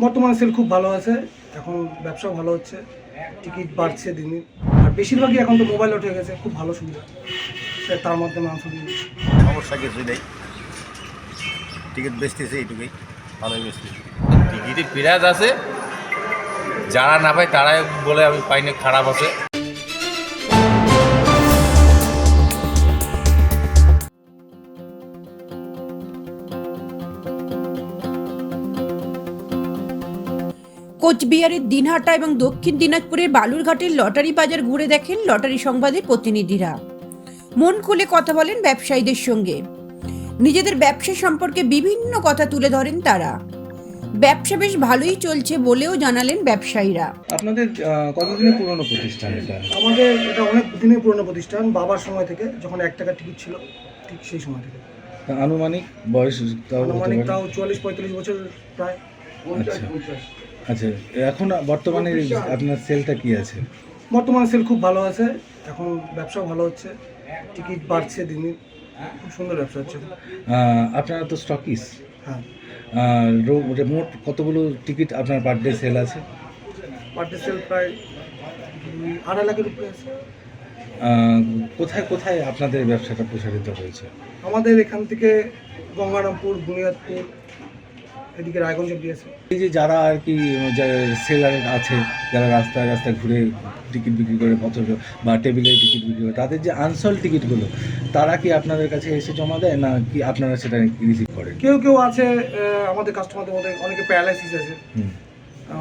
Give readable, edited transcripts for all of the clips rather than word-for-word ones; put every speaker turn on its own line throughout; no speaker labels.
বর্তমানে সেল খুব ভালো আছে, এখন ব্যবসা ভালো হচ্ছে, টিকিট বাড়ছে দিনে। আর বেশিরভাগই এখন তো মোবাইল উঠে গেছে, খুব ভালো সুবিধা। তার মাধ্যমে অংশ নিয়ে
সমস্যা কিছুই নেই, টিকিট বেচতেছে এইটুকুই, ভালোই বেচতেছে। টিকিটে পিরাজ আছে, যারা না পায় তারাই বলে আমি পাইনি, খারাপ আছে।
কোচবিহারের দিনহাটা এবং দক্ষিণ দিনাজপুরের বালুরঘাটের লটারি বাজার ঘুরে দেখেন লটারি সংবাদের প্রতিনিধিরা। মন খুলে কথা বলেন ব্যবসায়ীদের সঙ্গে, নিজেদের ব্যবসা সম্পর্কে বিভিন্ন কথা তুলে ধরেন তারা। ব্যবসা বেশ ভালোই চলছে বলেও জানালেন ব্যবসায়ীরা।
আপনাদের কতদিনের পুরনো প্রতিষ্ঠান এটা?
আমাদের এটা অনেক দিনের পুরনো প্রতিষ্ঠান, বাবার সময় থেকে, যখন 1 টাকার টিকিট ছিল ঠিক সেই সময় থেকে।
আনুমানিক বয়স
আনুমানিক তাও 44-45 বছর প্রায়।
আচ্ছা, এখন বর্তমানে আপনার সেলটা কি আছে?
বর্তমানে সেল খুব ভালো আছে, এখন ব্যবসা ভালো হচ্ছে, টিকিট বাড়ছে দিনে, খুব সুন্দর ব্যবসা হচ্ছে।
আপনারা তো স্টকিস,
হ্যাঁ।
মোট কতগুলো টিকিট আপনার পার ডে সেল আছে?
পার ডে সেল প্রায় 2.5 লাখের উপরে আছে।
কোথায় কোথায় আপনাদের ব্যবসাটা প্রসারিত হয়েছে?
আমাদের এখান থেকে গঙ্গারামপুর, বুনিয়াদপুর, এদিকে রায়গঞ্জ অব্দি আছে।
এই যে যারা আর কি সেলার আছে, যারা রাস্তায় রাস্তায় ঘুরে টিকিট বিক্রি করে বা টেবিলে টিকিট বিক্রি করে, তাদের যে আনসোল টিকিটগুলো, তারা কি আপনাদের কাছে এসে জমা দেয় না কি আপনারা সেটা রিসিভ করেন?
কেউ কেউ আছে, আমাদের কাস্টমারদের মধ্যে অনেকে প্যারালাইসিস আছে,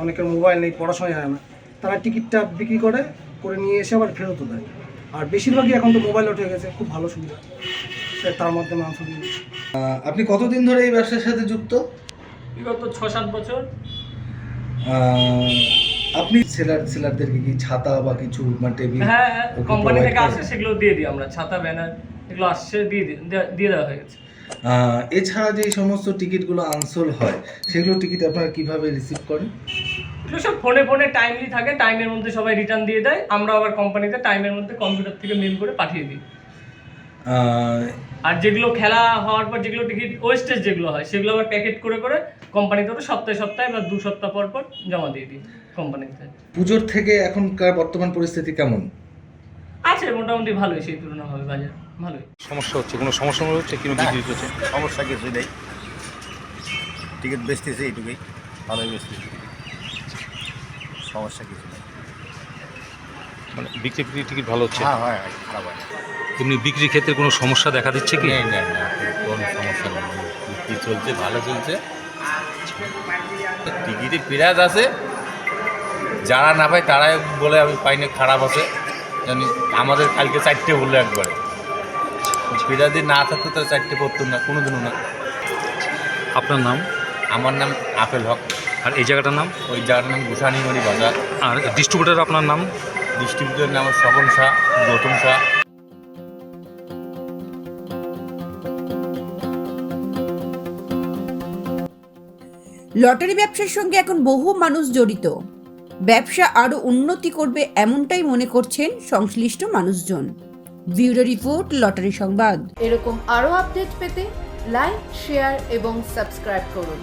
অনেকের মোবাইল নেই, পড়াশোনা জানে না, তারা টিকিটটা বিক্রি করে নিয়ে এসে আবার ফেরতও দেয়। আর বেশিরভাগই এখন তো মোবাইল উঠে গেছে, খুব ভালো সুবিধা, তার মাধ্যমে অংশ নিয়ে।
আপনি কতদিন ধরে এই ব্যবসার সাথে যুক্ত?
বিগত 6-7 বছর।
আপনি সেলারদেরকে কি ছাতা বা কিছু টেবিল?
হ্যাঁ, কোম্পানি থেকে আসে, সেগুলো দিয়ে দিই আমরা। ছাতা, ব্যানার এগুলো আসছে, দিয়ে দেওয়া হয়ে গেছে।
এছাড়া যে সমস্ত টিকিটগুলো আনসোল হয়, সেগুলো টিকিট আপনারা কিভাবে রিসিভ করেন?
এগুলো সব ফোনে টাইমলি থাকে, টাইমের মধ্যে সবাই রিটার্ন দিয়ে দেয়, আমরা আবার কোম্পানিতে টাইমের মধ্যে কম্পিউটার থেকে মেল করে পাঠিয়ে দিই। আর যেগুলো খেলা হওয়ার পর যেগুলো টিকিট ওয়েস্টেজ যেগুলো হয়, সেগুলো আবার প্যাকেট করে কোম্পানিতে সপ্তাহে বা 2 সপ্তাহ পর জমা দিয়ে দিই কোম্পানিতে।
পুজোর থেকে এখনকার বর্তমান পরিস্থিতি কেমন
আছে? মোটামুটি ভালোই, সেই তুলনাভাবে বাজার ভালোই।
সমস্যা হচ্ছে, কোনো সমস্যা মনে হচ্ছে কিনো বিক্রি হচ্ছে? সমস্যা কিছুই নেই, টিকিট বেচতেছে এইটুকুই, ভালোই বেচতেছে, সমস্যা কিছু নেই।
মানে বিক্রি টিকিট ভালো হচ্ছে?
হ্যাঁ হয়, খারাপ হয় না।
এমনি বিক্রির ক্ষেত্রে কোনো সমস্যা দেখা দিচ্ছে কি?
না, কোনো সমস্যা নেই, বিক্রি চলছে, ভালো চলছে। টিকিটে পিরাজ আছে, যারা না পায় তারাই বলে আমি পাইনি, খারাপ আছে। জানি আমাদের কালকে 4টে বললো একবারে, পিরাজি না থাকতো তারা 4টে করতাম না, কোনোদিনও না।
আপনার নাম?
আমার নাম আপেল হক।
আর এই জায়গাটার নাম?
ওই জায়গাটার নাম গুসানিমারি বাজার।
আর ডিস্ট্রিবিউটার আপনার নাম?
ডিস্ট্রিবিউটারের নাম স্বপন শাহ, গৌতম শাহ।
লটারি ব্যবসার সঙ্গে এখন বহু মানুষ জড়িত, ব্যবসা আরো উন্নতি করবে এমনটাই মনে করছেন সংশ্লিষ্ট মানুষজন। ব্যুরো রিপোর্ট, লটারি সংবাদ।
এরকম আরও আপডেট পেতে লাইক, শেয়ার এবং সাবস্ক্রাইব করুন।